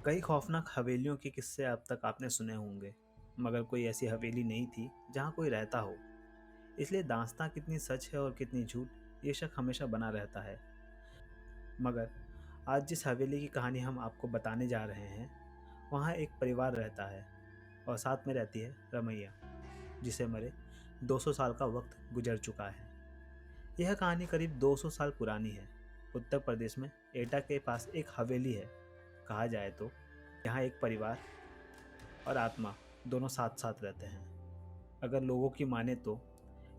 कई खौफनाक हवेलियों के किस्से अब तक आपने सुने होंगे, मगर कोई ऐसी हवेली नहीं थी जहां कोई रहता हो। इसलिए दास्तां कितनी सच है और कितनी झूठ, ये शक हमेशा बना रहता है। मगर आज जिस हवेली की कहानी हम आपको बताने जा रहे हैं, वहाँ एक परिवार रहता है और साथ में रहती है रमैया, जिसे मरे 200 साल का वक्त गुजर चुका है। यह कहानी करीब 200 साल पुरानी है। उत्तर प्रदेश में एटा के पास एक हवेली है। कहा जाए तो यहाँ एक परिवार और आत्मा दोनों साथ साथ रहते हैं। अगर लोगों की माने तो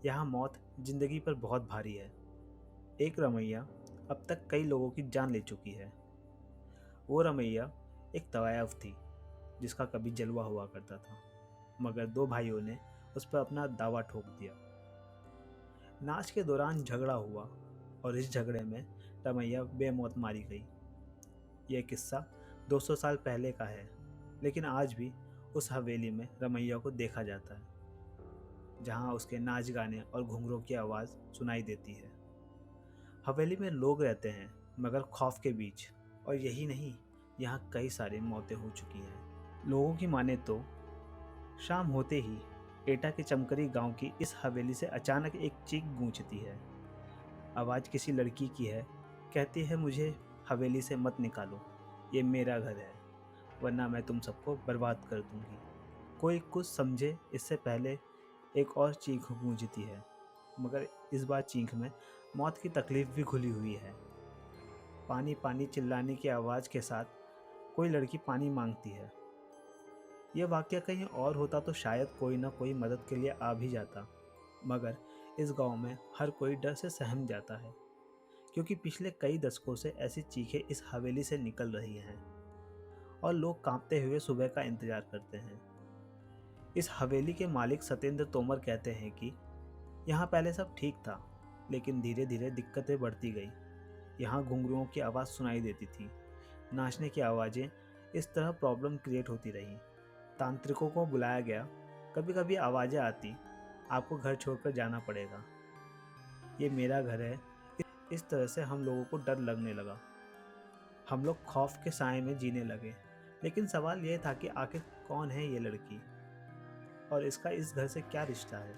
यहाँ मौत जिंदगी पर बहुत भारी है। एक रमैया अब तक कई लोगों की जान ले चुकी है। वो रमैया एक तवायफ थी जिसका कभी जलवा हुआ करता था, मगर दो भाइयों ने उस पर अपना दावा ठोक दिया। नाच के दौरान झगड़ा हुआ और इस झगड़े में रमैया बेमौत मारी गई। यह किस्सा 200 साल पहले का है, लेकिन आज भी उस हवेली में रमैया को देखा जाता है, जहां उसके नाच गाने और घुंघरों की आवाज़ सुनाई देती है। हवेली में लोग रहते हैं, मगर खौफ के बीच। और यही नहीं, यहाँ कई सारी मौतें हो चुकी हैं। लोगों की माने तो शाम होते ही एटा के चमकरी गांव की इस हवेली से अचानक एक चीख गूंजती है। आवाज़ किसी लड़की की है। कहती है, मुझे हवेली से मत निकालो, ये मेरा घर है, वरना मैं तुम सबको बर्बाद कर दूंगी। कोई कुछ समझे इससे पहले एक और चीख गूंजती है, मगर इस बार चीख में मौत की तकलीफ भी घुली हुई है। पानी पानी चिल्लाने की आवाज़ के साथ कोई लड़की पानी मांगती है। यह वाकया कहीं और होता तो शायद कोई ना कोई मदद के लिए आ भी जाता, मगर इस गांव में हर कोई डर से सहम जाता है, क्योंकि पिछले कई दशकों से ऐसी चीखें इस हवेली से निकल रही हैं और लोग कांपते हुए सुबह का इंतजार करते हैं। इस हवेली के मालिक सत्येंद्र तोमर कहते हैं कि यहाँ पहले सब ठीक था, लेकिन धीरे धीरे दिक्कतें बढ़ती गई। यहाँ घुंघरुओं की आवाज़ सुनाई देती थी, नाचने की आवाज़ें, इस तरह प्रॉब्लम क्रिएट होती रही। तांत्रिकों को बुलाया गया, कभी कभी आवाज़ें आती, आपको घर छोड़कर जाना पड़ेगा, ये मेरा घर है। इस तरह से हम लोगों को डर लगने लगा। हम लोग खौफ के साए में जीने लगे। लेकिन सवाल यह था कि आखिर कौन है ये लड़की और इसका इस घर से क्या रिश्ता है।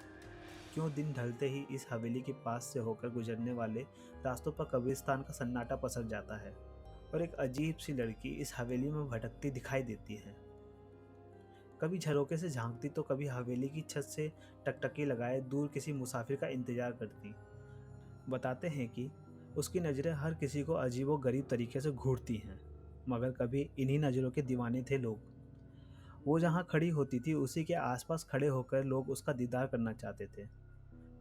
क्यों दिन ढलते ही इस हवेली के पास से होकर गुजरने वाले रास्तों पर कब्रिस्तान का सन्नाटा पसर जाता है और एक अजीब सी लड़की इस हवेली में भटकती दिखाई देती है। कभी झरोके से झांकती तो कभी हवेली की छत से टकटकी लगाए दूर किसी मुसाफिर का इंतजार करती। बताते हैं कि उसकी नज़रें हर किसी को अजीबोगरीब तरीके से घूरती हैं, मगर कभी इन्हीं नज़रों के दीवाने थे लोग। वो जहाँ खड़ी होती थी उसी के आसपास खड़े होकर लोग उसका दीदार करना चाहते थे।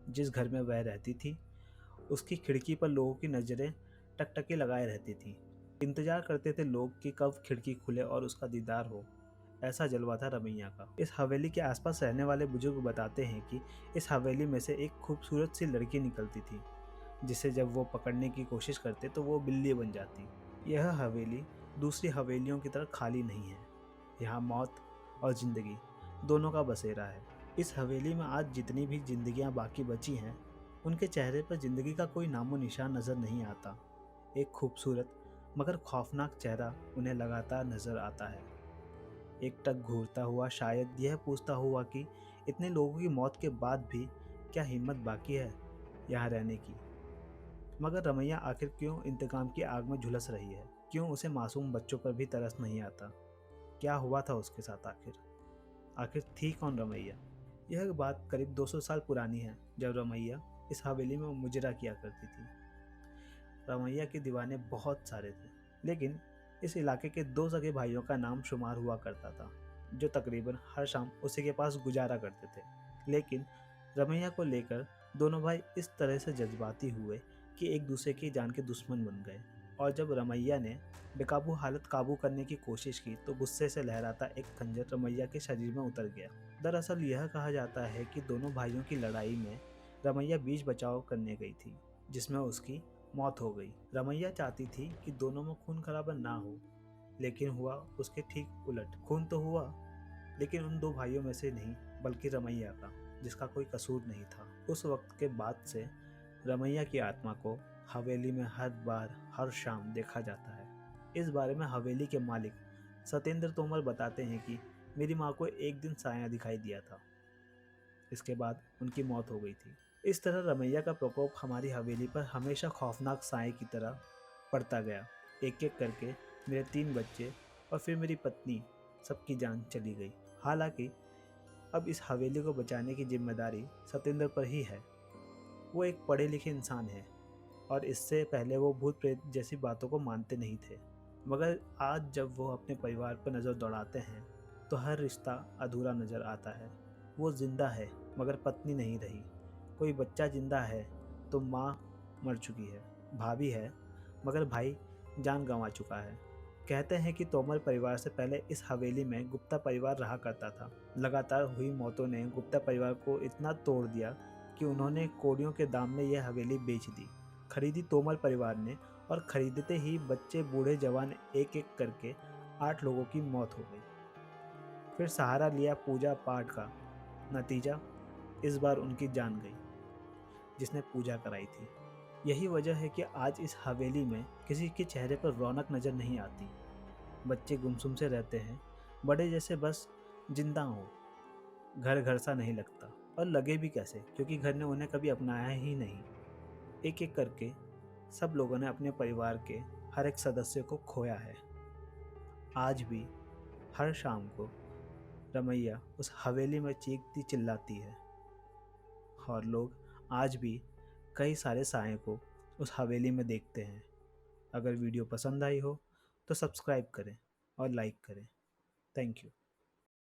जिस घर में वह रहती थी उसकी खिड़की पर लोगों की नज़रें टकटकी लगाए रहती थी। इंतजार करते थे लोग कि कब खिड़की खुले और उसका दीदार हो। ऐसा जलवा था रमैया का। इस हवेली के आसपास रहने वाले बुजुर्ग बताते हैं कि इस हवेली में से एक खूबसूरत सी लड़की निकलती थी, जिसे जब वो पकड़ने की कोशिश करते तो वो बिल्ली बन जाती। यह हवेली दूसरी हवेलियों की तरह खाली नहीं है। यहाँ मौत और ज़िंदगी दोनों का बसेरा है। इस हवेली में आज जितनी भी जिंदगियाँ बाकी बची हैं, उनके चेहरे पर ज़िंदगी का कोई नामो निशान नज़र नहीं आता। एक खूबसूरत मगर खौफनाक चेहरा उन्हें लगातार नज़र आता है। एक टक घूरता हुआ, शायद यह पूछता हुआ कि इतने लोगों की मौत के बाद भी क्या हिम्मत बाकी है यहाँ रहने की। मगर रमैया आखिर क्यों इंतकाम की आग में झुलस रही है? क्यों उसे मासूम बच्चों पर भी तरस नहीं आता? क्या हुआ था उसके साथ आखिर? आखिर थी कौन रमैया? यह बात करीब 200 साल पुरानी है, जब रमैया इस हवेली में मुजरा किया करती थी। रमैया के दीवाने बहुत सारे थे, लेकिन इस इलाके के दो सगे भाइयों का नाम शुमार हुआ करता था, जो तकरीबन हर शाम उसी के पास गुजारा करते थे। लेकिन रमैया को लेकर दोनों भाई इस तरह से जज्बाती हुए कि एक दूसरे की जान के दुश्मन बन गए। और जब रमैया ने बेकाबू हालत काबू करने की कोशिश की तो गुस्से से लहराता एक खंजर रमैया के शरीर में उतर गया। दरअसल यह कहा जाता है कि दोनों भाइयों की लड़ाई में रमैया बीच बचाव करने गई थी, जिसमें उसकी मौत हो गई। रमैया चाहती थी कि दोनों में खून खराबा ना हो, लेकिन हुआ उसके ठीक उलट। खून तो हुआ, लेकिन उन दो भाइयों में से नहीं, बल्कि रमैया का, जिसका कोई कसूर नहीं था। उस वक्त के बाद से रमैया की आत्मा को हवेली में हर बार हर शाम देखा जाता है। इस बारे में हवेली के मालिक सत्येंद्र तोमर बताते हैं कि मेरी माँ को एक दिन साया दिखाई दिया था। इसके बाद उनकी मौत हो गई थी। इस तरह रमैया का प्रकोप हमारी हवेली पर हमेशा खौफनाक साए की तरह पड़ता गया। एक एक करके मेरे 3 बच्चे और फिर मेरी पत्नी, सबकी जान चली गई। हालांकि अब इस हवेली को बचाने की जिम्मेदारी सत्येंद्र पर ही है। वो एक पढ़े लिखे इंसान है और इससे पहले वो भूत प्रेत जैसी बातों को मानते नहीं थे। मगर आज जब वो अपने परिवार पर नज़र दौड़ाते हैं तो हर रिश्ता अधूरा नज़र आता है। वो जिंदा है मगर पत्नी नहीं रही, कोई बच्चा जिंदा है तो माँ मर चुकी है, भाभी है मगर भाई जान गंवा चुका है। कहते हैं कि तोमर परिवार से पहले इस हवेली में गुप्ता परिवार रहा करता था। लगातार हुई मौतों ने गुप्ता परिवार को इतना तोड़ दिया कि उन्होंने कौड़ियों के दाम में यह हवेली बेच दी। खरीदी तोमर परिवार ने और खरीदते ही बच्चे बूढ़े जवान एक एक करके 8 लोगों की मौत हो गई। फिर सहारा लिया पूजा पाठ का, नतीजा इस बार उनकी जान गई जिसने पूजा कराई थी। यही वजह है कि आज इस हवेली में किसी के चेहरे पर रौनक नजर नहीं आती। बच्चे गुमसुम से रहते हैं, बड़े जैसे बस जिंदा हो। घर घर सा नहीं लगता और लगे भी कैसे, क्योंकि घर ने उन्हें कभी अपनाया ही नहीं। एक एक करके सब लोगों ने अपने परिवार के हर एक सदस्य को खोया है। आज भी हर शाम को रमैया उस हवेली में चीखती चिल्लाती है और लोग आज भी कई सारे साए को उस हवेली में देखते हैं। अगर वीडियो पसंद आई हो तो सब्सक्राइब करें और लाइक करें। Thank you.